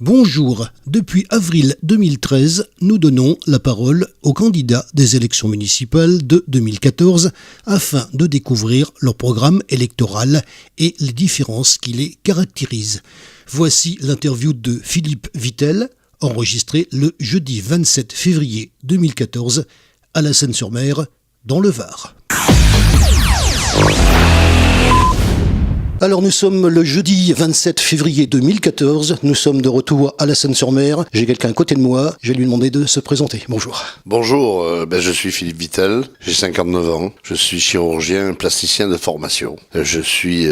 Bonjour, depuis avril 2013, nous donnons la parole aux candidats des élections municipales de 2014 afin de découvrir leur programme électoral et les différences qui les caractérisent. Voici l'interview de Philippe Vittel, enregistrée le jeudi 27 février 2014 à la Seine-sur-Mer, dans le Var. Alors nous sommes le jeudi 27 février 2014, nous sommes de retour à la Seine-sur-Mer. J'ai quelqu'un à côté de moi, je vais lui demander de se présenter. Bonjour. Bonjour, je suis Philippe Vittel, j'ai 59 ans, je suis chirurgien plasticien de formation. Je suis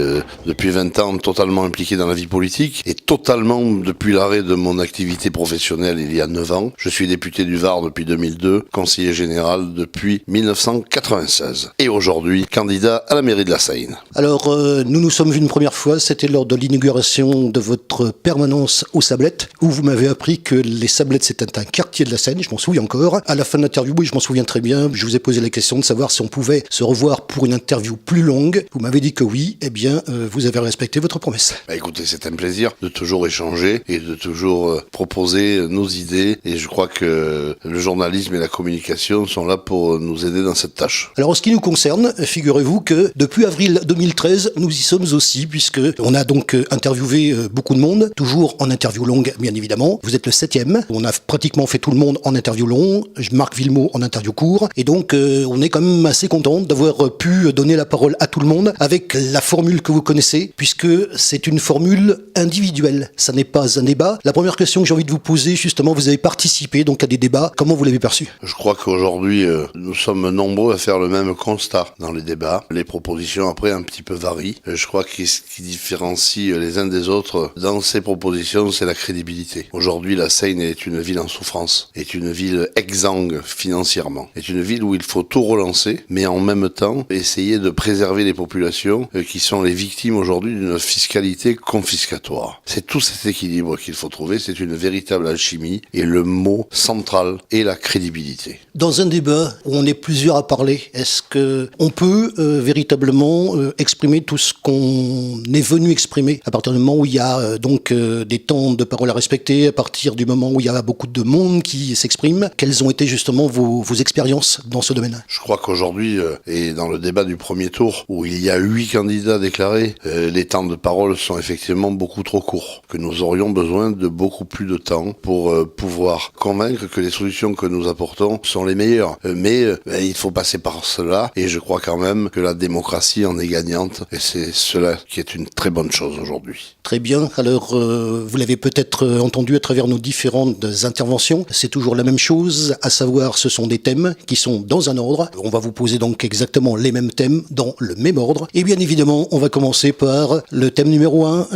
depuis 20 ans totalement impliqué dans la vie politique et totalement depuis l'arrêt de mon activité professionnelle il y a 9 ans. Je suis député du Var depuis 2002, conseiller général depuis 1996 et aujourd'hui candidat à la mairie de la Seine. Alors nous sommes vus une première fois, c'était lors de l'inauguration de votre permanence aux Sablettes, où vous m'avez appris que les Sablettes c'était un quartier de la Seine, je m'en souviens encore. À la fin de l'interview, oui, je m'en souviens très bien, je vous ai posé la question de savoir si on pouvait se revoir pour une interview plus longue. Vous m'avez dit que oui, eh bien vous avez respecté votre promesse. Écoutez, c'est un plaisir de toujours échanger et de toujours proposer nos idées et je crois que le journalisme et la communication sont là pour nous aider dans cette tâche. Alors en ce qui nous concerne, figurez-vous que depuis avril 2013, nous y sommes aussi, puisque on a donc interviewé beaucoup de monde, toujours en interview longue bien évidemment. Vous êtes le 7e, on a pratiquement fait tout le monde en interview long, Marc Villemot en interview court, et donc on est quand même assez content d'avoir pu donner la parole à tout le monde avec la formule que vous connaissez, puisque c'est une formule individuelle, ça n'est pas un débat. La première question que j'ai envie de vous poser, justement, vous avez participé donc à des débats, comment vous l'avez perçu ? Je crois qu'aujourd'hui, nous sommes nombreux à faire le même constat dans les débats. Les propositions après un petit peu varient. Je crois que ce qui différencie les uns des autres dans ces propositions, c'est la crédibilité. Aujourd'hui, la Seine est une ville en souffrance, est une ville exsangue financièrement, est une ville où il faut tout relancer, mais en même temps essayer de préserver les populations qui sont les victimes aujourd'hui d'une fiscalité confiscatoire. C'est tout cet équilibre qu'il faut trouver, c'est une véritable alchimie et le mot central est la crédibilité. Dans un débat où on est plusieurs à parler, est-ce qu'on peut véritablement exprimer tout ce qu'on est venu exprimer à partir du moment où il y a des temps de parole à respecter, à partir du moment où il y a beaucoup de monde qui s'exprime? Quelles ont été justement vos expériences dans ce domaine? Je crois qu'aujourd'hui, et dans le débat du premier tour, où il y a 8 candidats déclarés, les temps de parole sont effectivement beaucoup trop courts, que nous aurions besoin de beaucoup plus de temps pour pouvoir convaincre que les solutions que nous apportons sont les meilleures. Mais il faut passer par cela, et je crois quand même que la démocratie en est gagnante, et c'est cela qui est une très bonne chose aujourd'hui. Très bien, alors vous l'avez peut-être entendu à travers nos différentes interventions, c'est toujours la même chose, à savoir ce sont des thèmes qui sont dans un ordre. On va vous poser donc exactement les mêmes thèmes dans le même ordre. Et bien évidemment, on va commencer par le thème numéro 1,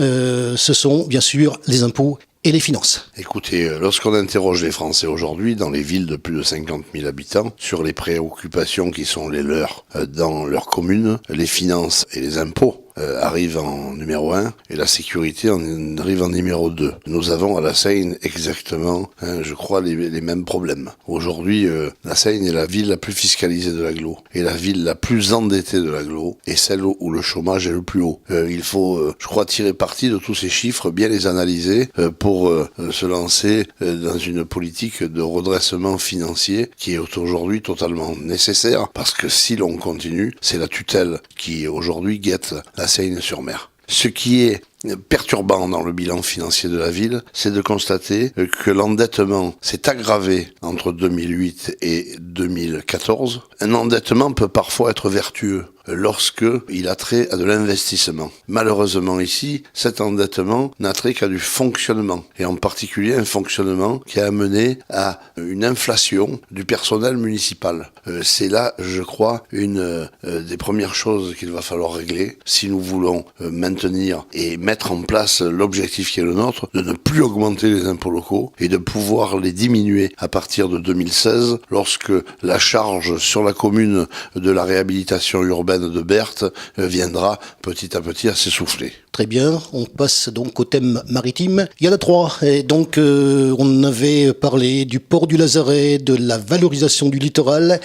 ce sont bien sûr les impôts et les finances. Écoutez, lorsqu'on interroge les Français aujourd'hui dans les villes de plus de 50 000 habitants sur les préoccupations qui sont les leurs dans leur commune, les finances et les impôts arrive en numéro 1 et la sécurité arrive en numéro 2. Nous avons à la Seine exactement, je crois, les mêmes problèmes. Aujourd'hui, la Seine est la ville la plus fiscalisée de l'agglo et la ville la plus endettée de l'agglo et celle où le chômage est le plus haut. Il faut, je crois, tirer parti de tous ces chiffres, bien les analyser pour se lancer dans une politique de redressement financier qui est aujourd'hui totalement nécessaire parce que si l'on continue, c'est la tutelle qui aujourd'hui guette la Seine-sur-Mer. Ce qui est perturbant dans le bilan financier de la ville, c'est de constater que l'endettement s'est aggravé entre 2008 et 2014. Un endettement peut parfois être vertueux lorsque il a trait à de l'investissement. Malheureusement ici, cet endettement n'a trait qu'à du fonctionnement, et en particulier un fonctionnement qui a amené à une inflation du personnel municipal. C'est là, je crois, une des premières choses qu'il va falloir régler si nous voulons maintenir et mettre en place l'objectif qui est le nôtre, de ne plus augmenter les impôts locaux et de pouvoir les diminuer à partir de 2016, lorsque la charge sur la commune de la réhabilitation urbaine de Berthe viendra petit à petit à s'essouffler. Très bien, on passe donc au thème maritime. Il y en a 3, et donc on avait parlé du port du Lazaret, de la valorisation du littoral,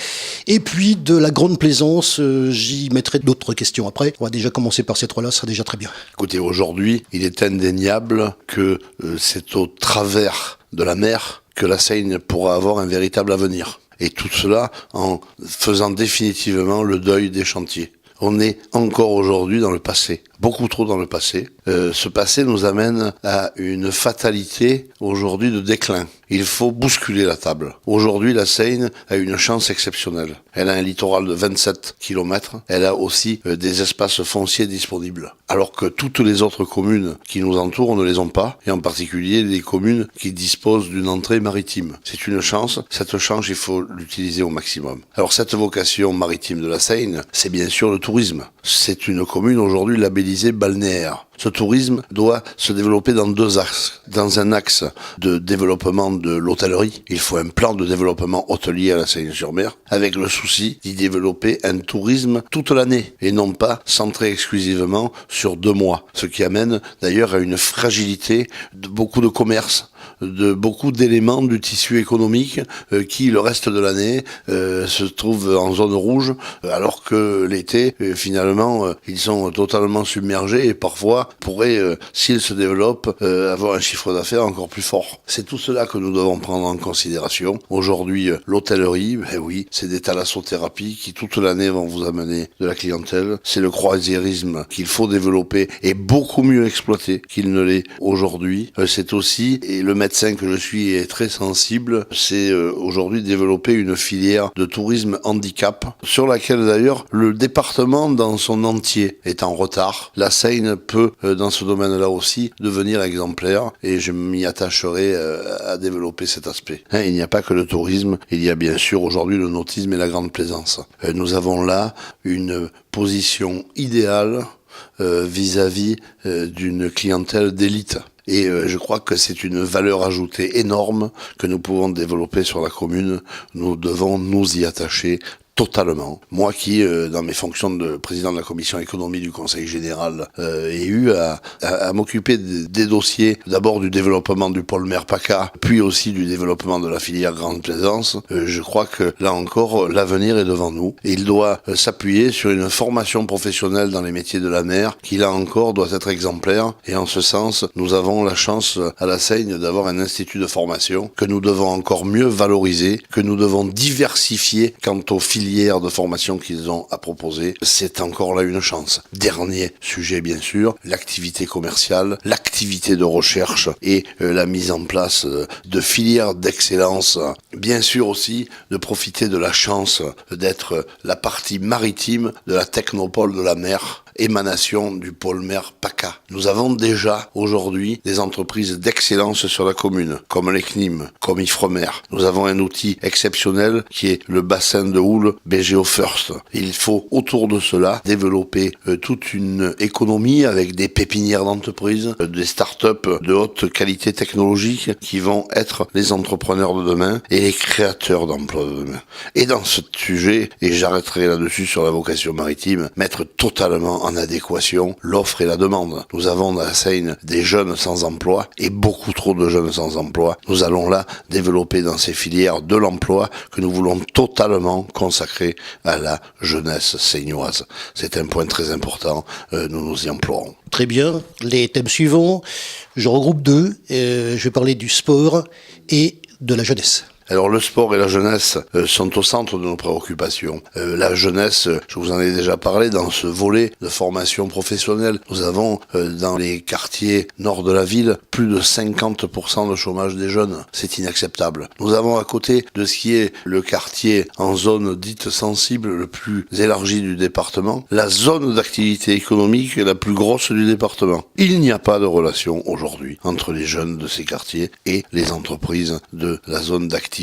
et puis de la Grande Plaisance. J'y mettrai d'autres questions après. On va déjà commencer par ces 3-là, ce sera déjà très bien. Écoutez, aujourd'hui, Aujourd'hui, il est indéniable que c'est au travers de la mer que la Seine pourra avoir un véritable avenir. Et tout cela en faisant définitivement le deuil des chantiers. On est encore aujourd'hui dans le passé, beaucoup trop dans le passé. Ce passé nous amène à une fatalité aujourd'hui de déclin. Il faut bousculer la table. Aujourd'hui, la Seine a une chance exceptionnelle. Elle a un littoral de 27 km. Elle a aussi des espaces fonciers disponibles. Alors que toutes les autres communes qui nous entourent ne les ont pas, et en particulier les communes qui disposent d'une entrée maritime. C'est une chance. Cette chance, il faut l'utiliser au maximum. Alors cette vocation maritime de la Seine, c'est bien sûr le tourisme. C'est une commune aujourd'hui labellisée balnéaire. Ce tourisme doit se développer dans deux axes. Dans un axe de développement de l'hôtellerie, il faut un plan de développement hôtelier à la Seine-sur-Mer, avec le souci d'y développer un tourisme toute l'année, et non pas centré exclusivement sur 2 mois. Ce qui amène d'ailleurs à une fragilité de beaucoup de commerces, de beaucoup d'éléments du tissu économique qui, le reste de l'année, se trouvent en zone rouge, alors que l'été, finalement, ils sont totalement submergés et parfois pourraient, s'ils se développent, avoir un chiffre d'affaires encore plus fort. C'est tout cela que nous devons prendre en considération. Aujourd'hui, l'hôtellerie, oui, c'est des thalassothérapies qui toute l'année vont vous amener de la clientèle. C'est le croisiérisme qu'il faut développer et beaucoup mieux exploiter qu'il ne l'est aujourd'hui. C'est aussi, et le médecin que je suis est très sensible, c'est aujourd'hui développer une filière de tourisme handicap, sur laquelle d'ailleurs le département dans son entier est en retard. La Seine peut, dans ce domaine-là aussi, devenir exemplaire, et je m'y attacherai à développer cet aspect. Il n'y a pas que le tourisme, il y a bien sûr aujourd'hui le nautisme et la grande plaisance. Nous avons là une position idéale vis-à-vis d'une clientèle d'élite. Et je crois que c'est une valeur ajoutée énorme que nous pouvons développer sur la commune. Nous devons nous y attacher totalement. Moi qui, dans mes fonctions de président de la commission économie du Conseil général, ai eu à m'occuper des dossiers, d'abord du développement du pôle mer PACA, puis aussi du développement de la filière grande plaisance, je crois que là encore, l'avenir est devant nous. Et il doit s'appuyer sur une formation professionnelle dans les métiers de la mer, qui là encore doit être exemplaire. Et en ce sens, nous avons la chance à la Seine d'avoir un institut de formation que nous devons encore mieux valoriser, que nous devons diversifier quant aux filières de formation qu'ils ont à proposer. C'est encore là une chance. Dernier sujet, bien sûr, l'activité commerciale, l'activité de recherche et la mise en place de filières d'excellence. Bien sûr aussi de profiter de la chance d'être la partie maritime de la technopole de la mer, émanation du pôle mer PACA. Nous avons déjà aujourd'hui des entreprises d'excellence sur la commune, comme l'ECNIM, comme Ifremer. Nous avons un outil exceptionnel qui est le bassin de houle BGO First. Il faut autour de cela développer toute une économie avec des pépinières d'entreprises, des start-up de haute qualité technologique qui vont être les entrepreneurs de demain et les créateurs d'emplois de demain. Et dans ce sujet, et j'arrêterai là-dessus sur la vocation maritime, mettre totalement en adéquation l'offre et la demande. Nous avons dans la Seine des jeunes sans emploi et beaucoup trop de jeunes sans emploi. Nous allons là développer dans ces filières de l'emploi que nous voulons totalement consacrer à la jeunesse seignoise. C'est un point très important, nous nous y emploierons. Très bien. Les thèmes suivants, je regroupe 2. Je vais parler du sport et de la jeunesse. Alors le sport et la jeunesse sont au centre de nos préoccupations. La jeunesse, je vous en ai déjà parlé, dans ce volet de formation professionnelle, nous avons dans les quartiers nord de la ville plus de 50% de chômage des jeunes. C'est inacceptable. Nous avons à côté de ce qui est le quartier en zone dite sensible le plus élargi du département, la zone d'activité économique la plus grosse du département. Il n'y a pas de relation aujourd'hui entre les jeunes de ces quartiers et les entreprises de la zone d'activité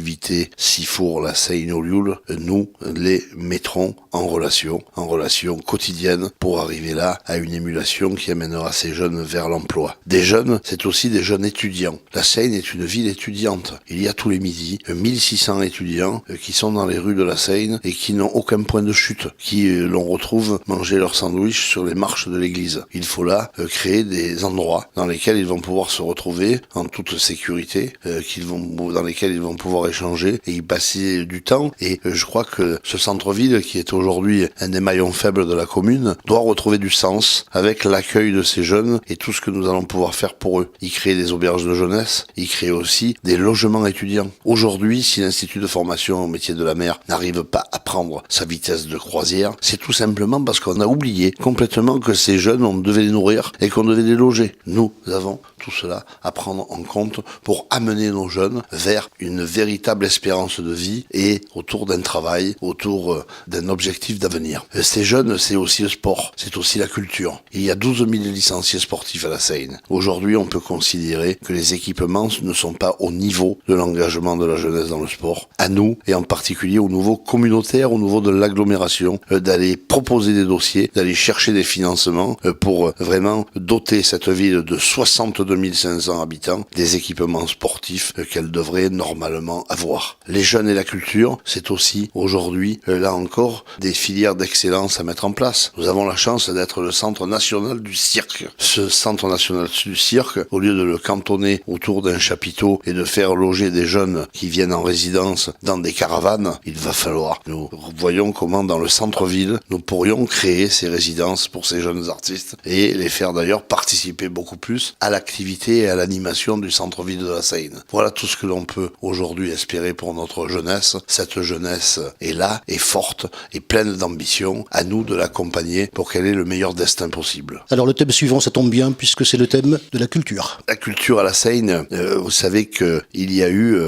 Sifour, la Seine, Olioul. Nous les mettrons en relation quotidienne pour arriver là à une émulation qui amènera ces jeunes vers l'emploi. Des jeunes, c'est aussi des jeunes étudiants. La Seine est une ville étudiante. Il y a tous les midis 1600 étudiants qui sont dans les rues de la Seine et qui n'ont aucun point de chute, qui l'on retrouve manger leur sandwich sur les marches de l'église. Il faut là créer des endroits dans lesquels ils vont pouvoir se retrouver en toute sécurité, dans lesquels ils vont pouvoir pouvoir échanger et y passer du temps. Et je crois que ce centre-ville, qui est aujourd'hui un des maillons faibles de la commune, doit retrouver du sens avec l'accueil de ces jeunes et tout ce que nous allons pouvoir faire pour eux. Y créer des auberges de jeunesse, y créer aussi des logements étudiants. Aujourd'hui, si l'Institut de formation au métier de la mer n'arrive pas à prendre sa vitesse de croisière, c'est tout simplement parce qu'on a oublié complètement que ces jeunes, on devait les nourrir et qu'on devait les loger. Nous avons tout cela à prendre en compte pour amener nos jeunes vers une véritable espérance de vie et autour d'un travail, autour d'un objectif d'avenir. Ces jeunes, c'est aussi le sport, c'est aussi la culture. Il y a 12 000 licenciés sportifs à la Seine. Aujourd'hui, on peut considérer que les équipements ne sont pas au niveau de l'engagement de la jeunesse dans le sport. À nous, et en particulier au niveau communautaire, au niveau de l'agglomération, d'aller proposer des dossiers, d'aller chercher des financements pour vraiment doter cette ville de 62 500 habitants des équipements sportifs qu'elle devrait normalement avoir. Les jeunes et la culture, c'est aussi aujourd'hui, là encore, des filières d'excellence à mettre en place. Nous avons la chance d'être le centre national du cirque. Ce centre national du cirque, au lieu de le cantonner autour d'un chapiteau et de faire loger des jeunes qui viennent en résidence dans des caravanes, il va falloir, nous voyons comment dans le centre-ville, nous pourrions créer ces résidences pour ces jeunes artistes et les faire d'ailleurs participer beaucoup plus à l'activité et à l'animation du centre-ville de la Seine. Voilà tout ce que l'on peut aujourd'hui espérer pour notre jeunesse. Cette jeunesse est là, est forte, est pleine d'ambition. À nous de l'accompagner pour qu'elle ait le meilleur destin possible. Alors le thème suivant, ça tombe bien puisque c'est le thème de la culture. La culture à la Seine, vous savez qu'il y a eu,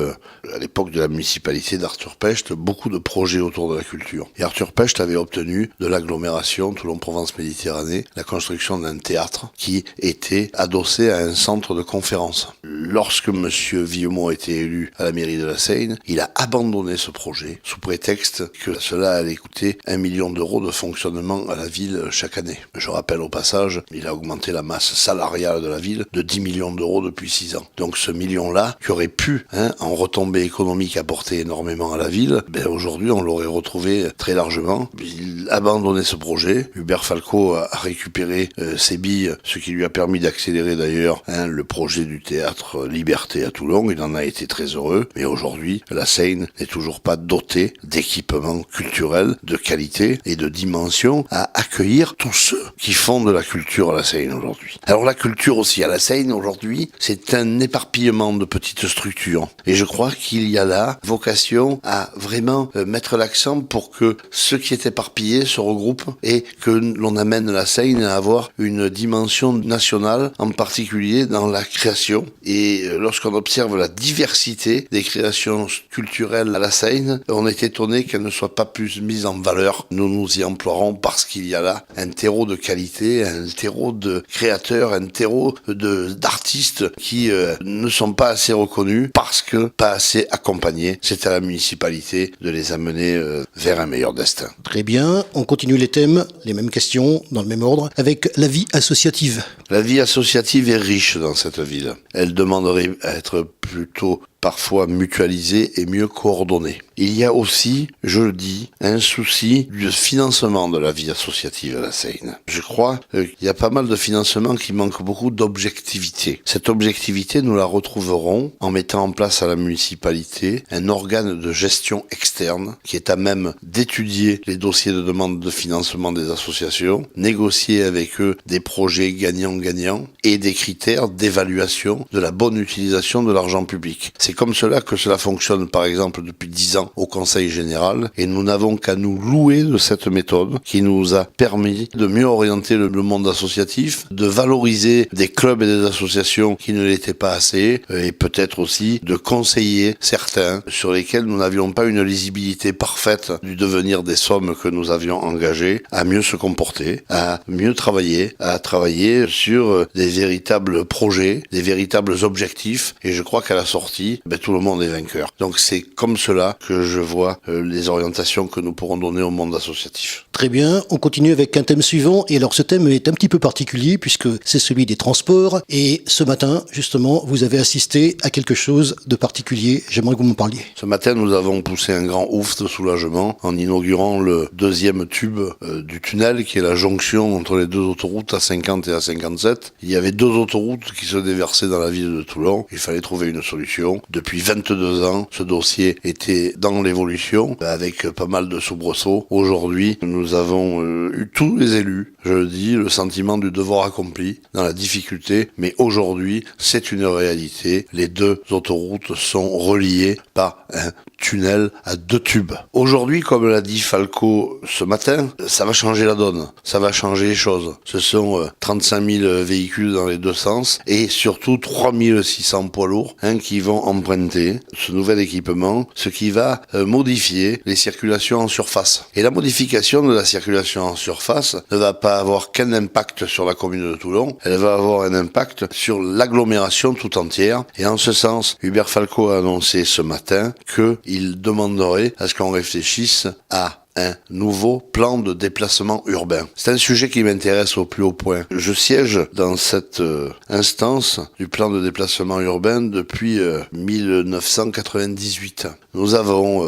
à l'époque de la municipalité d'Arthur Pecht, beaucoup de projets autour de la culture. Et Arthur Pecht avait obtenu de l'agglomération Toulon-Provence-Méditerranée la construction d'un théâtre qui était adossé à un centre de conférence. Lorsque M. Villemot a été élu à la mairie de la Seine, il a abandonné ce projet sous prétexte que cela allait coûter 1 million d'euros de fonctionnement à la ville chaque année. Je rappelle au passage, il a augmenté la masse salariale de la ville de 10 millions d'euros depuis 6 ans. Donc ce million-là, qui aurait pu, en retombée économique, apporter énormément à la ville, aujourd'hui on l'aurait retrouvé très largement. Il a abandonné ce projet. Hubert Falco a récupéré ses billes, ce qui lui a permis d'accélérer d'ailleurs le projet du théâtre Liberté à Toulon. Il en a été très heureux, mais aujourd'hui la Seine n'est toujours pas dotée d'équipements culturels de qualité et de dimension à accueillir tous ceux qui font de la culture à la Seine aujourd'hui. Alors la culture aussi à la Seine aujourd'hui, c'est un éparpillement de petites structures et je crois qu'il y a là vocation à vraiment mettre l'accent pour que ceux qui est éparpillé se regroupent et que l'on amène la Seine à avoir une dimension nationale, en particulier dans la création. Et lorsqu'on observe la diversité des créations culturelles à la Seine, on est étonné qu'elles ne soient pas plus mises en valeur. Nous nous y emploierons parce qu'il y a là un terreau de qualité, un terreau de créateurs, un terreau d'artistes qui ne sont pas assez reconnus parce que pas assez accompagnés. C'est à la municipalité de les amener vers un meilleur destin. Très bien, on continue les thèmes, les mêmes questions, dans le même ordre, avec la vie associative. La vie associative est riche dans cette ville. Elle demanderait à être plutôt parfois mutualisée et mieux coordonnée. Il y a aussi, je le dis, un souci du financement de la vie associative à la Seine. Je crois qu'il y a pas mal de financements qui manquent beaucoup d'objectivité. Cette objectivité, nous la retrouverons en mettant en place à la municipalité un organe de gestion externe qui est à même d'étudier les dossiers de demande de financement des associations, négocier avec eux des projets gagnants-gagnants et des critères d'évaluation de la bonne utilisation de l'argent public. C'est comme cela que cela fonctionne, par exemple, depuis 10 ans au Conseil général, et nous n'avons qu'à nous louer de cette méthode qui nous a permis de mieux orienter le monde associatif, de valoriser des clubs et des associations qui ne l'étaient pas assez, et peut-être aussi de conseiller certains sur lesquels nous n'avions pas une lisibilité parfaite du devenir des sommes que nous avions engagées, à mieux se comporter, à mieux travailler, à travailler sur des véritables projets, des véritables objectifs, et je crois qu'à la sortie, tout le monde est vainqueur. Donc c'est comme cela que je vois les orientations que nous pourrons donner au monde associatif. Très bien, on continue avec un thème suivant, et alors ce thème est un petit peu particulier puisque c'est celui des transports, et ce matin, justement, vous avez assisté à quelque chose de particulier. J'aimerais que vous m'en parliez. Ce matin, nous avons poussé un grand ouf de soulagement en inaugurant le deuxième tube du tunnel qui est la jonction entre les deux autoroutes A50 et A57. Il y avait deux autoroutes qui se déversaient dans la ville de Toulon. Il fallait trouver une solution. Depuis 22 ans, ce dossier était dans l'évolution, avec pas mal de soubresauts. Aujourd'hui, nous avons eu tous les élus, je le dis, le sentiment du devoir accompli dans la difficulté, mais aujourd'hui, c'est une réalité. Les deux autoroutes sont reliées par un tunnel à 2 tubes. Aujourd'hui, comme l'a dit Falco ce matin, ça va changer la donne, ça va changer les choses. Ce sont 35 000 véhicules dans les deux sens et surtout 3 600 poids lourds qui vont emprunter ce nouvel équipement, ce qui va modifier les circulations en surface. Et la modification de la circulation en surface ne va pas avoir qu'un impact sur la commune de Toulon, elle va avoir un impact sur l'agglomération tout entière. Et en ce sens, Hubert Falco a annoncé ce matin qu'il demanderait à ce qu'on réfléchisse à un nouveau plan de déplacement urbain. C'est un sujet qui m'intéresse au plus haut point. Je siège dans cette instance du plan de déplacement urbain depuis 1998. Nous avons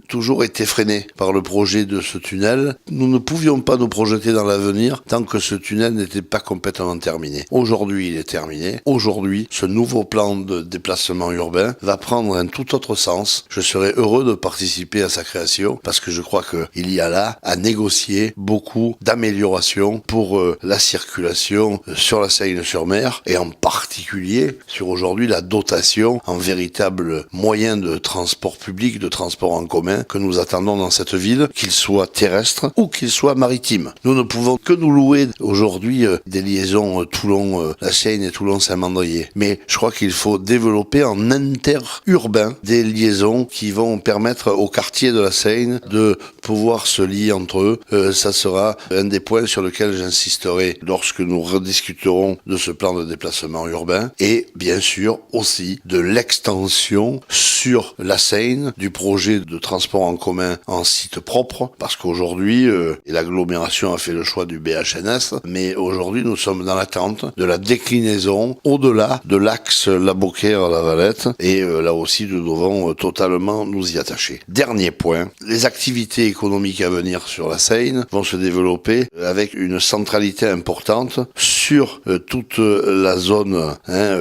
toujours été freinés par le projet de ce tunnel. Nous ne pouvions pas nous projeter dans l'avenir tant que ce tunnel n'était pas complètement terminé. Aujourd'hui, il est terminé. Aujourd'hui, ce nouveau plan de déplacement urbain va prendre un tout autre sens. Je serai heureux de participer à sa création parce que je crois qu'il y a là à négocier beaucoup d'améliorations pour la circulation sur la Seine-sur-Mer et en particulier sur aujourd'hui la dotation en véritable moyen de transport public, de transport en commun que nous attendons dans cette ville, qu'il soit terrestre ou qu'il soit maritime. Nous ne pouvons que nous louer aujourd'hui des liaisons Toulon-La Seine et Toulon-Saint-Mandrier. Mais je crois qu'il faut développer en interurbain des liaisons qui vont permettre aux quartiers de la Seine de pouvoir se lier entre eux. Ça sera un des points sur lesquels j'insisterai lorsque nous rediscuterons de ce plan de déplacement urbain et bien sûr aussi de l'extension sur la Seine du projet de transport en commun en site propre parce qu'aujourd'hui l'agglomération a fait le choix du BHNS mais aujourd'hui nous sommes dans l'attente de la déclinaison au-delà de l'axe La Beaucaire-La Valette et là aussi nous devons totalement nous y attacher. Dernier point, les activités économiques à venir sur la Seine vont se développer avec une centralité importante sur toute la zone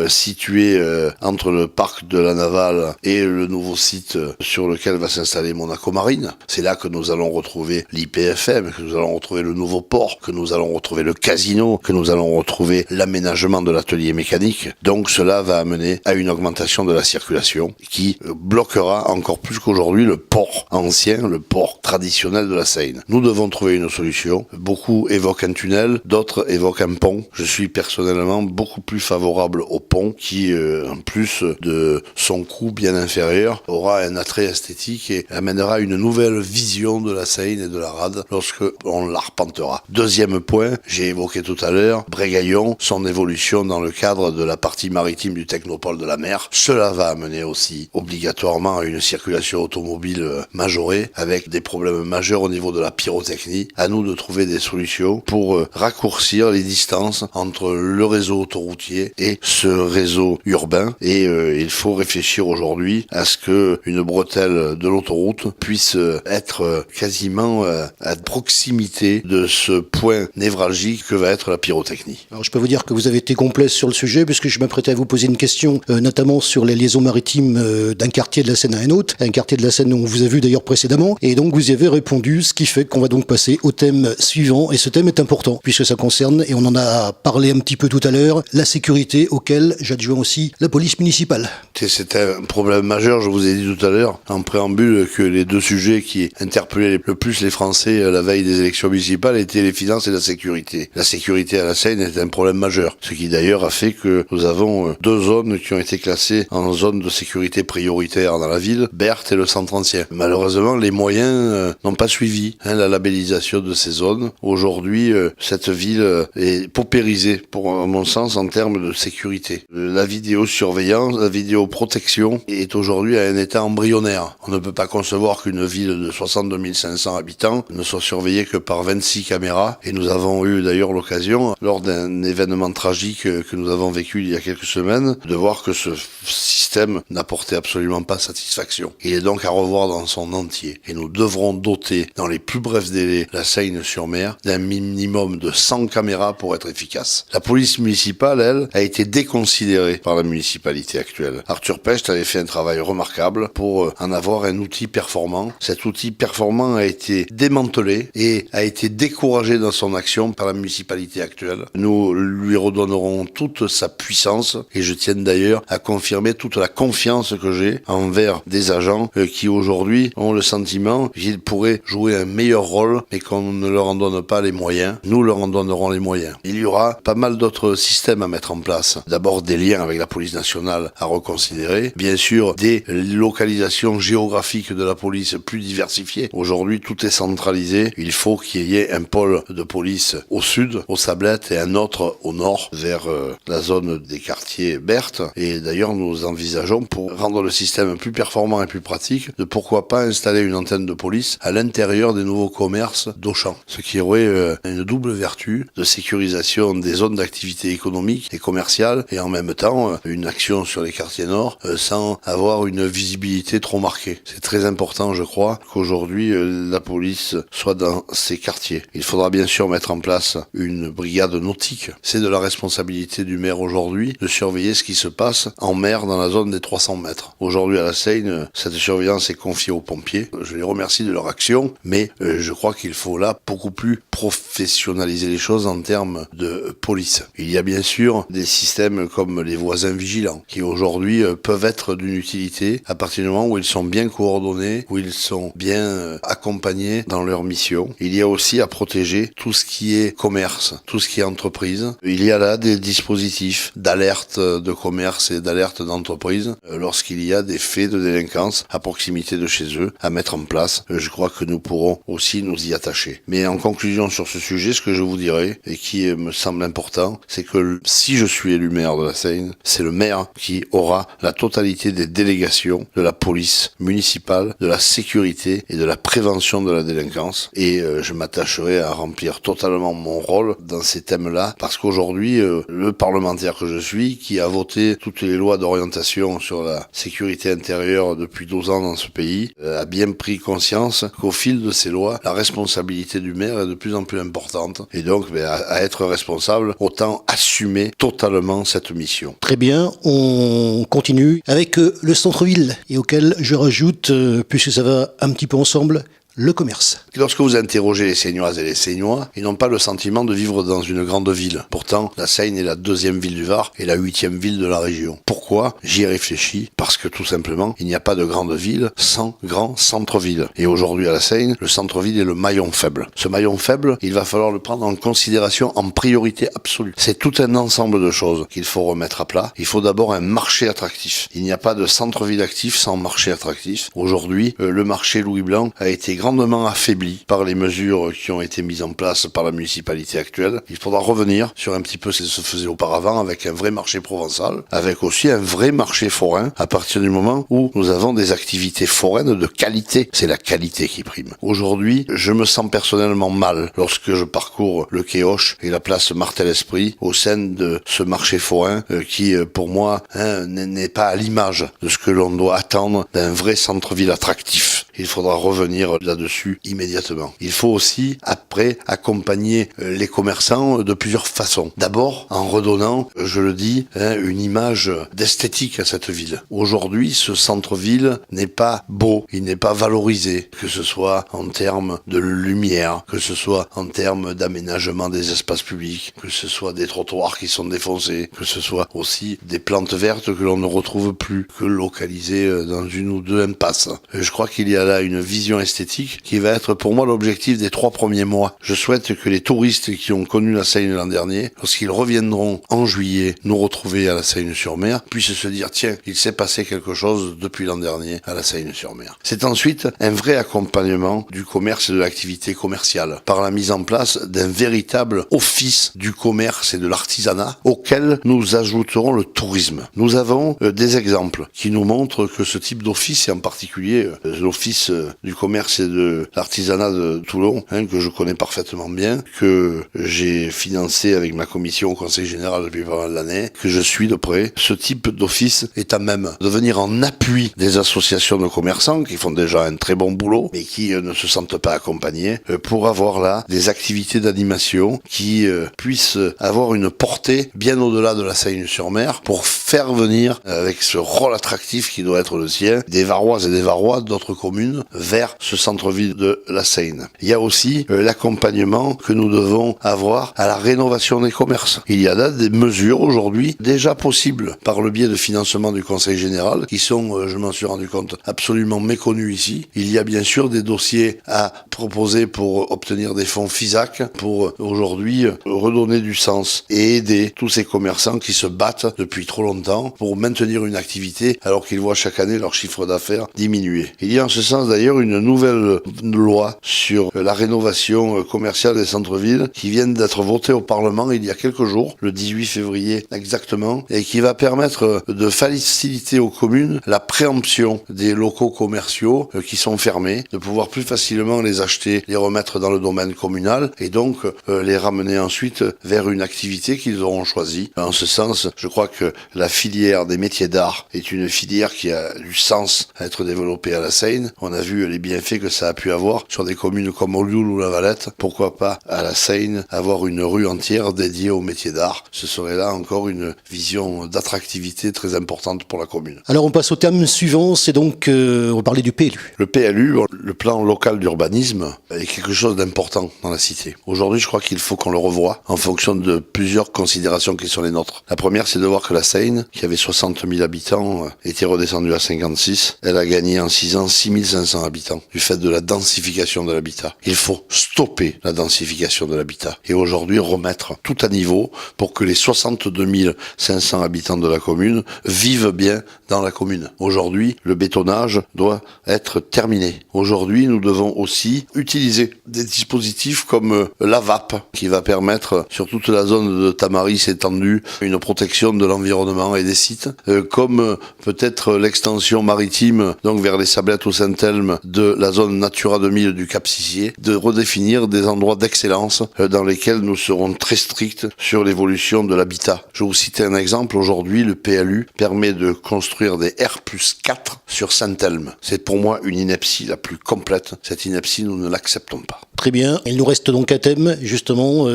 située entre le parc de la Navale et le nouveau site sur lequel va s'installer Monaco Marine. C'est là que nous allons retrouver l'IPFM, que nous allons retrouver le nouveau port, que nous allons retrouver le casino, que nous allons retrouver l'aménagement de l'atelier mécanique. Donc cela va amener à une augmentation de la circulation qui bloquera encore plus qu'aujourd'hui le port ancien, le port traditionnel de la Seine. Nous devons trouver une solution. Beaucoup évoquent un tunnel, d'autres évoquent un pont. Je suis personnellement beaucoup plus favorable au pont qui, en plus de son coût bien inférieur, aura un attrait esthétique et amènera une nouvelle vision de la Seine et de la rade lorsque on l'arpentera. Deuxième point, j'ai évoqué tout à l'heure, Brégaillon, son évolution dans le cadre de la partie maritime du technopole de la mer. Cela va amener aussi obligatoirement à une circulation automobile majorée avec des problèmes majeurs au niveau de la pyrotechnie. À nous de trouver des solutions pour raccourcir les distances entre le réseau autoroutier et ce réseau urbain et il faut réfléchir aujourd'hui à ce que une bretelle de l'autoroute puisse être quasiment à proximité de ce point névralgique que va être la pyrotechnie. Alors je peux vous dire que vous avez été complet sur le sujet puisque je m'apprêtais à vous poser une question notamment sur les liaisons maritimes d'un quartier de la Seine à un autre, un quartier de la Seine où on vous a vu d'ailleurs précédemment et donc vous y avez répondu, ce qui fait qu'on va donc passer au thème suivant et ce thème est important puisque ça concerne, et on en a parlé un petit peu tout à l'heure, la sécurité auquel j'adjoins aussi la police municipale. C'est un problème majeur, je vous ai dit tout à l'heure en préambule que les deux sujets qui interpellaient le plus les Français à la veille des élections municipales étaient les finances et la sécurité. La sécurité à la Seine est un problème majeur, ce qui d'ailleurs a fait que nous avons 2 zones qui ont été classées en zone de sécurité prioritaire dans la ville, Berthe et le centre ancien. Malheureusement, les moyens n'ont pas suivi la labellisation de ces zones. Aujourd'hui, cette ville est paupérisée, à mon sens, en termes de sécurité. La vidéosurveillance, la vidéoprotection est aujourd'hui à un état embryonnaire. On ne peut pas concevoir qu'une ville de 62 500 habitants ne soit surveillée que par 26 caméras. Et nous avons eu d'ailleurs l'occasion, lors d'un événement tragique que nous avons vécu il y a quelques semaines, de voir que ce système n'apportait absolument pas satisfaction. Il est donc à revoir dans son entier. Et nous devons devront doter dans les plus brefs délais la Seine-sur-Mer d'un minimum de 100 caméras pour être efficace. La police municipale, elle, a été déconsidérée par la municipalité actuelle. Arthur Pecht avait fait un travail remarquable pour en avoir un outil performant. Cet outil performant a été démantelé et a été découragé dans son action par la municipalité actuelle. Nous lui redonnerons toute sa puissance et je tiens d'ailleurs à confirmer toute la confiance que j'ai envers des agents qui aujourd'hui ont le sentiment qu'ils pourraient jouer un meilleur rôle mais qu'on ne leur en donne pas les moyens. Nous leur en donnerons les moyens. Il y aura pas mal d'autres systèmes à mettre en place. D'abord des liens avec la police nationale à reconsidérer. Bien sûr des localisations géographiques de la police plus diversifiées. Aujourd'hui tout est centralisé. Il faut qu'il y ait un pôle de police au sud, aux Sablettes, et un autre au nord, vers la zone des quartiers Berthe. Et d'ailleurs, nous envisageons, pour rendre le système plus performant et plus pratique, de pourquoi pas installer une antenne de police à l'intérieur des nouveaux commerces d'Auchan. Ce qui aurait une double vertu de sécurisation des zones d'activité économique et commerciale, et en même temps, une action sur les quartiers nord sans avoir une visibilité trop marquée. C'est très important, je crois, qu'aujourd'hui, la police soit dans ces quartiers. Il faudra bien sûr mettre en place une brigade nautique. C'est de la responsabilité du maire aujourd'hui de surveiller ce qui se passe en mer dans la zone des 300 mètres. Aujourd'hui à la Seine, cette surveillance est confiée aux pompiers. Je les remercie de leur action, mais je crois qu'il faut là beaucoup plus professionnaliser les choses en termes de police. Il y a bien sûr des systèmes comme les voisins vigilants qui aujourd'hui peuvent être d'une utilité à partir du moment où ils sont bien coordonnés, où ils sont bien accompagnés dans leur mission. Il y a aussi à protéger tout ce qui est commerce, tout ce qui est entreprise. Il y a là des dispositifs d'alerte de commerce et d'alerte d'entreprise lorsqu'il y a des faits de délinquance à proximité de chez eux à mettre en place. Je crois que nous pourrons aussi nous y attacher. Mais en conclusion sur ce sujet, ce que je vous dirais et qui me semble important, c'est que si je suis élu maire de la Seine, c'est le maire qui aura la totalité des délégations de la police municipale, de la sécurité et de la prévention de la délinquance. Et je m'attacherai à remplir totalement mon rôle dans ces thèmes-là, parce qu'aujourd'hui, le parlementaire que je suis, qui a voté toutes les lois d'orientation sur la sécurité intérieure depuis 12 ans dans ce pays, a bien pris conscience qu'au fil de ces lois, la responsabilité du maire est de plus en plus importante. Et donc, à être responsable, autant assumer totalement cette mission. Très bien, on continue avec le centre-ville et auquel je rajoute, puisque ça va un petit peu ensemble, le commerce. Lorsque vous interrogez les Seignoises et les Seignois, ils n'ont pas le sentiment de vivre dans une grande ville. Pourtant, la Seine est la 2e ville du Var et la 8e ville de la région. Pourquoi ? J'y ai réfléchi, parce que tout simplement, il n'y a pas de grande ville sans grand centre-ville. Et aujourd'hui à la Seine, le centre-ville est le maillon faible. Ce maillon faible, il va falloir le prendre en considération en priorité absolue. C'est tout un ensemble de choses qu'il faut remettre à plat. Il faut d'abord un marché attractif. Il n'y a pas de centre-ville actif sans marché attractif. Aujourd'hui, le marché Louis Blanc a été grandement affaibli par les mesures qui ont été mises en place par la municipalité actuelle. Il faudra revenir sur un petit peu ce qui se faisait auparavant avec un vrai marché provençal, avec aussi un vrai marché forain à partir du moment où nous avons des activités foraines de qualité. C'est la qualité qui prime. Aujourd'hui, je me sens personnellement mal lorsque je parcours le quai Hoche et la place Martel-Esprit au sein de ce marché forain qui, pour moi, n'est pas à l'image de ce que l'on doit attendre d'un vrai centre-ville attractif. Il faudra revenir là-dessus immédiatement. Il faut aussi, après, accompagner les commerçants de plusieurs façons. D'abord, en redonnant, je le dis, une image d'esthétique à cette ville. Aujourd'hui, ce centre-ville n'est pas beau, il n'est pas valorisé, que ce soit en termes de lumière, que ce soit en termes d'aménagement des espaces publics, que ce soit des trottoirs qui sont défoncés, que ce soit aussi des plantes vertes que l'on ne retrouve plus, que localisées dans une ou deux impasses. Je crois qu'il y a là une vision esthétique qui va être pour moi l'objectif des 3 premiers mois. Je souhaite que les touristes qui ont connu la Seine l'an dernier, lorsqu'ils reviendront en juillet nous retrouver à la Seine-sur-Mer, puissent se dire tiens, il s'est passé quelque chose depuis l'an dernier à la Seine-sur-Mer. C'est ensuite un vrai accompagnement du commerce et de l'activité commerciale par la mise en place d'un véritable office du commerce et de l'artisanat auquel nous ajouterons le tourisme. Nous avons des exemples qui nous montrent que ce type d'office, et en particulier l'office l'Office du commerce et de l'artisanat de Toulon, que je connais parfaitement bien, que j'ai financé avec ma commission au Conseil général depuis pas mal d'années, que je suis de près. Ce type d'office est à même de venir en appui des associations de commerçants qui font déjà un très bon boulot, mais qui ne se sentent pas accompagnés, pour avoir là des activités d'animation qui puissent avoir une portée bien au-delà de la Seine-sur-Mer, pour faire venir, avec ce rôle attractif qui doit être le sien, des Varoises et des Varois d'autres communes vers ce centre-ville de la Seine. Il y a aussi l'accompagnement que nous devons avoir à la rénovation des commerces. Il y a là des mesures aujourd'hui déjà possibles par le biais de financement du Conseil général qui sont, je m'en suis rendu compte, absolument méconnus ici. Il y a bien sûr des dossiers à proposer pour obtenir des fonds FISAC pour aujourd'hui redonner du sens et aider tous ces commerçants qui se battent depuis trop longtemps pour maintenir une activité alors qu'ils voient chaque année leur chiffre d'affaires diminuer. Il y a en ce sens d'ailleurs une nouvelle loi sur la rénovation commerciale des centres-villes qui vient d'être votée au Parlement il y a quelques jours, le 18 février exactement, et qui va permettre de faciliter aux communes la préemption des locaux commerciaux qui sont fermés, de pouvoir plus facilement les acheter, les remettre dans le domaine communal et donc les ramener ensuite vers une activité qu'ils auront choisie. En ce sens, je crois que la filière des métiers d'art est une filière qui a du sens à être développée à la Seine. On a vu les bienfaits que ça a pu avoir sur des communes comme Olioul ou La Valette. Pourquoi pas à la Seine avoir une rue entière dédiée aux métiers d'art? Ce serait là encore une vision d'attractivité très importante pour la commune. Alors on passe au thème suivant, c'est donc on va parler du PLU. Le PLU, le plan local d'urbanisme, est quelque chose d'important dans la cité. Aujourd'hui, je crois qu'il faut qu'on le revoie en fonction de plusieurs considérations qui sont les nôtres. La première, c'est de voir que la Seine, qui avait 60 000 habitants, était redescendue à 56. Elle a gagné en 6 ans 6 500 habitants du fait de la densification de l'habitat. Il faut stopper la densification de l'habitat et aujourd'hui remettre tout à niveau pour que les 62 500 habitants de la commune vivent bien dans la commune. Aujourd'hui, le bétonnage doit être terminé. Aujourd'hui, nous devons aussi utiliser des dispositifs comme la VAP qui va permettre sur toute la zone de Tamaris étendue une protection de l'environnement et des sites, comme peut-être l'extension maritime donc vers les Sablettes ou Saint-Elme de la zone Natura 2000 du Cap Sissier, de redéfinir des endroits d'excellence dans lesquels nous serons très stricts sur l'évolution de l'habitat. Je vais vous citer un exemple. Aujourd'hui, le PLU permet de construire des R+4 sur Saint-Elme. C'est pour moi une ineptie la plus complète. Cette ineptie, nous ne l'acceptons pas. Très bien. Il nous reste donc un thème, justement.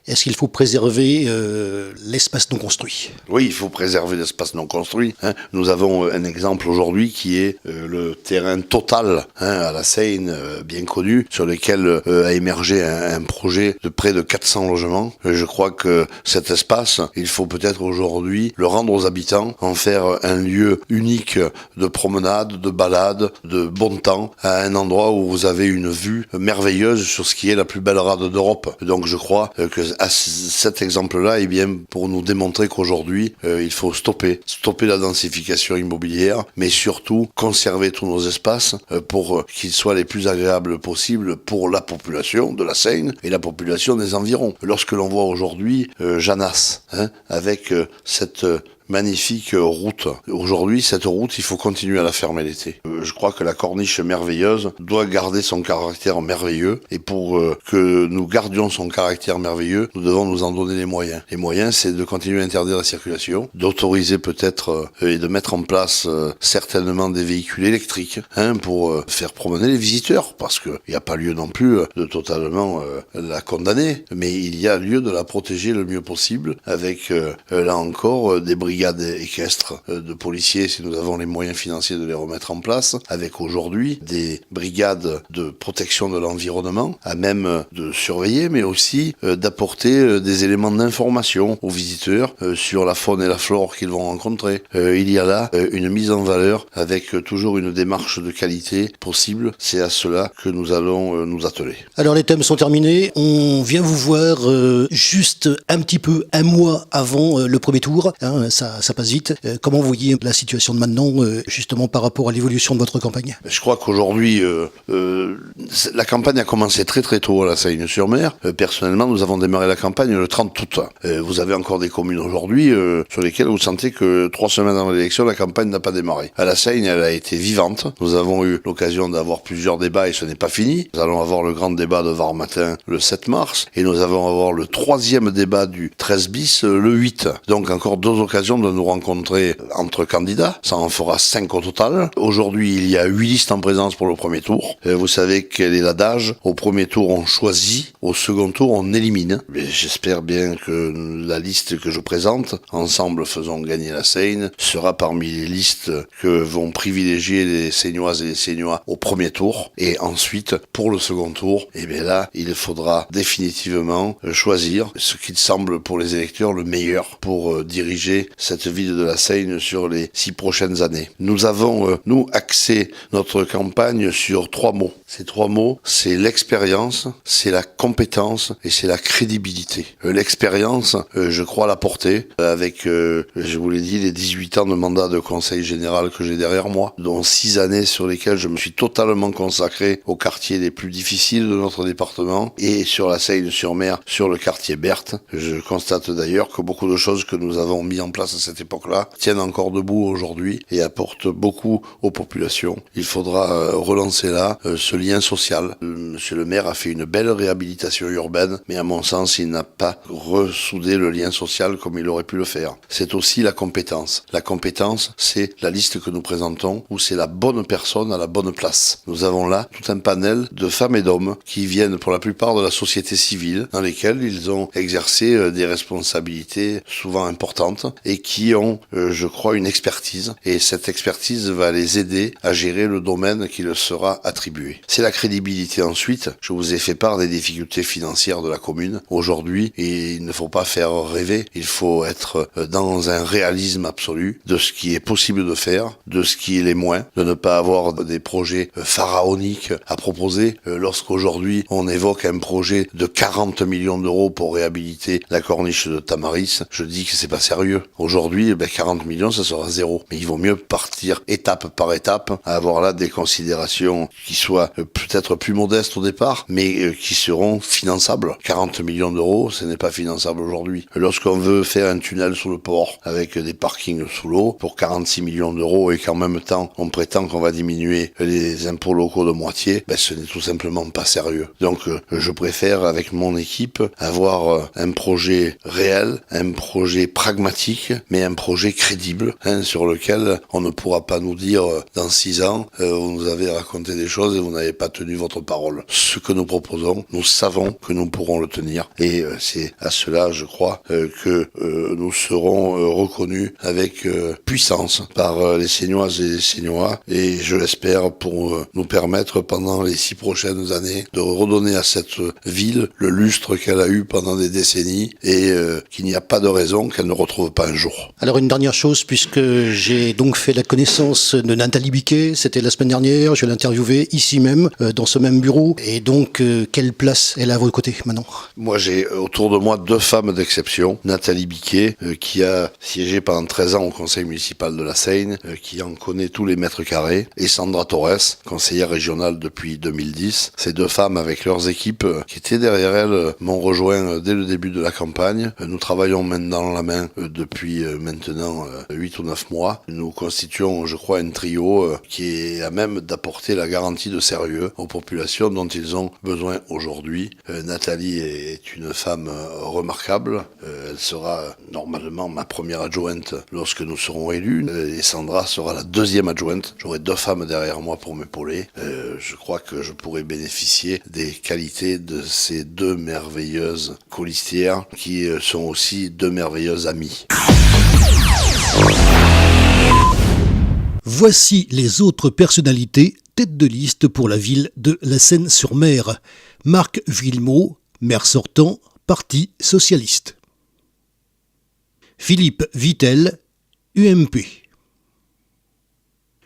Est-ce qu'il faut préserver l'espace non construit? Oui, il faut préserver l'espace non construit. Nous avons un exemple aujourd'hui qui est le terrain Total à la Seine, bien connu, sur lequel a émergé un projet de près de 400 logements. Je crois que cet espace, il faut peut-être aujourd'hui le rendre aux habitants, en faire un lieu unique de promenade, de balade, de bon temps, à un endroit où vous avez une vue merveilleuse sur ce qui est la plus belle rade d'Europe. Donc je crois que à cet exemple-là est bien pour nous démontrer qu'aujourd'hui, il faut stopper la densification immobilière, mais surtout conserver tous nos espaces pour qu'ils soient les plus agréables possibles pour la population de la Seine et la population des environs. Lorsque l'on voit aujourd'hui Janas, avec cette magnifique route. Aujourd'hui, cette route, il faut continuer à la fermer l'été. Je crois que la corniche merveilleuse doit garder son caractère merveilleux et pour que nous gardions son caractère merveilleux, nous devons nous en donner les moyens. Les moyens, c'est de continuer à interdire la circulation, d'autoriser peut-être et de mettre en place certainement des véhicules électriques pour faire promener les visiteurs parce qu'il n'y a pas lieu non plus de totalement la condamner, mais il y a lieu de la protéger le mieux possible avec là encore des brigades équestres de policiers si nous avons les moyens financiers de les remettre en place, avec aujourd'hui des brigades de protection de l'environnement à même de surveiller mais aussi d'apporter des éléments d'information aux visiteurs sur la faune et la flore qu'ils vont rencontrer. Il y a là une mise en valeur avec toujours une démarche de qualité possible. C'est à cela que nous allons nous atteler. Alors les thèmes sont terminés. On vient vous voir juste un petit peu un mois avant le premier tour. Ça ça passe vite. Comment vous voyez la situation de maintenant, justement par rapport à l'évolution de votre campagne? Je crois qu'aujourd'hui, la campagne a commencé très très tôt à la Seigne-sur-Mer. Personnellement, nous avons démarré la campagne le 30 août. Vous avez encore des communes aujourd'hui sur lesquelles vous sentez que 3 semaines avant l'élection, la campagne n'a pas démarré. À la Seigne, elle a été vivante. Nous avons eu l'occasion d'avoir plusieurs débats et ce n'est pas fini. Nous allons avoir le grand débat de Var matin le 7 mars et nous allons avoir le 3e débat du 13 bis le 8. Donc encore 2 occasions de nous rencontrer entre candidats. Ça en fera 5 au total. Aujourd'hui, il y a 8 listes en présence pour le premier tour. Vous savez quel est l'adage. Au premier tour, on choisit. Au second tour, on élimine. Mais j'espère bien que la liste que je présente, Ensemble faisons gagner la Seine, sera parmi les listes que vont privilégier les Seignoises et les Seignois au premier tour. Et ensuite, pour le second tour, eh bien là, il faudra définitivement choisir ce qui semble pour les électeurs le meilleur pour diriger cette ville de la Seine sur les 6 prochaines années. Nous avons, axé notre campagne sur 3 mots. Ces 3 mots, c'est l'expérience, c'est la compétence et c'est la crédibilité. L'expérience, je crois la porter avec, je vous l'ai dit, les 18 ans de mandat de conseil général que j'ai derrière moi, dont 6 années sur lesquelles je me suis totalement consacré aux quartiers les plus difficiles de notre département et sur la Seigne-sur-Mer, sur le quartier Berthe. Je constate d'ailleurs que beaucoup de choses que nous avons mis en place à cette époque-là tiennent encore debout aujourd'hui et apportent beaucoup aux populations. Il faudra relancer là ce lien social. Monsieur le maire a fait une belle réhabilitation urbaine, mais à mon sens, il n'a pas ressoudé le lien social comme il aurait pu le faire. C'est aussi la compétence. La compétence, c'est la liste que nous présentons où c'est la bonne personne à la bonne place. Nous avons là tout un panel de femmes et d'hommes qui viennent pour la plupart de la société civile, dans lesquels ils ont exercé des responsabilités souvent importantes et qui ont, je crois, une expertise. Et cette expertise va les aider à gérer le domaine qui leur sera attribué. C'est la crédibilité ensuite. Je vous ai fait part des difficultés financières de la commune aujourd'hui et il ne faut pas faire rêver. Il faut être dans un réalisme absolu de ce qui est possible de faire, de ce qui l'est moins, de ne pas avoir des projets pharaoniques à proposer. Lorsqu'aujourd'hui on évoque un projet de 40 millions d'euros pour réhabiliter la corniche de Tamaris, je dis que c'est pas sérieux. Aujourd'hui, 40 millions, ça sera zéro. Mais il vaut mieux partir étape par étape, à avoir là des considérations qui soient peut-être plus modestes au départ, mais qui seront finançables. 40 millions d'euros, ce n'est pas finançable aujourd'hui. Lorsqu'on veut faire un tunnel sous le port avec des parkings sous l'eau pour 46 millions d'euros et qu'en même temps on prétend qu'on va diminuer les impôts locaux de moitié, ce n'est tout simplement pas sérieux. Donc je préfère avec mon équipe avoir un projet réel, un projet pragmatique, mais un projet crédible, sur lequel on ne pourra pas nous dire dans 6 ans vous nous avez raconté des choses et vous n'avez pas tenu votre parole. Ce que nous proposons, nous savons que nous pourrons le tenir et c'est à cela, je crois, que nous serons reconnus avec puissance par les Seignoises et les Seignois et je l'espère pour nous permettre pendant les 6 prochaines années de redonner à cette ville le lustre qu'elle a eu pendant des décennies et qu'il n'y a pas de raison qu'elle ne retrouve pas un jour. Alors une dernière chose, puisque j'ai donc fait la connaissance de Nathalie Biquet, c'était la semaine dernière, je l'ai interviewée ici même, dans ce même bureau, et donc quelle place elle a à vos côtés maintenant? Moi j'ai autour de moi 2 femmes d'exception, Nathalie Biquet, qui a siégé pendant 13 ans au conseil municipal de la Seine, qui en connaît tous les mètres carrés, et Sandra Torres, conseillère régionale depuis 2010. Ces 2 femmes avec leurs équipes qui étaient derrière elles m'ont rejoint dès le début de la campagne. Nous travaillons main dans la main depuis maintenant 8 ou 9 mois. Nous constituons, je crois, un trio qui est à même d'apporter la garantie de sérieux aux populations dont ils ont besoin aujourd'hui. Nathalie est une femme remarquable. Elle sera normalement ma première adjointe lorsque nous serons élus. Et Sandra sera la 2e adjointe. J'aurai 2 femmes derrière moi pour m'épauler. Je crois que je pourrai bénéficier des qualités de ces 2 merveilleuses colistières qui sont aussi 2 merveilleuses amies. Voici les autres personnalités tête de liste pour la ville de la Seine-sur-Mer. Marc Villemot, maire sortant, Parti socialiste. Philippe Vittel, UMP.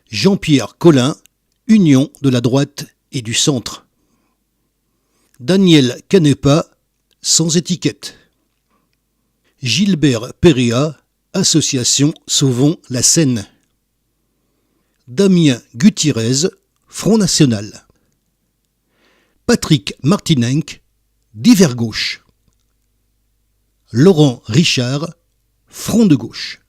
Jean-Pierre Collin, Union de la droite et du centre. Daniel Canepa, sans étiquette. Gilbert Péréa, Association Sauvons la Seine. Damien Gutierrez, Front National. Patrick Martinenc, Divers Gauche. Laurent Richard, Front de Gauche.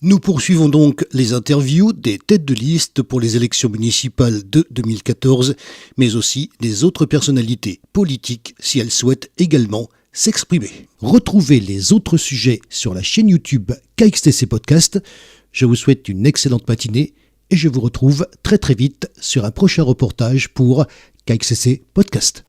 Nous poursuivons donc les interviews des têtes de liste pour les élections municipales de 2014, mais aussi des autres personnalités politiques si elles souhaitent également s'exprimer. Retrouvez les autres sujets sur la chaîne YouTube KXTC Podcast. Je vous souhaite une excellente matinée et je vous retrouve très vite sur un prochain reportage pour KXTC Podcast.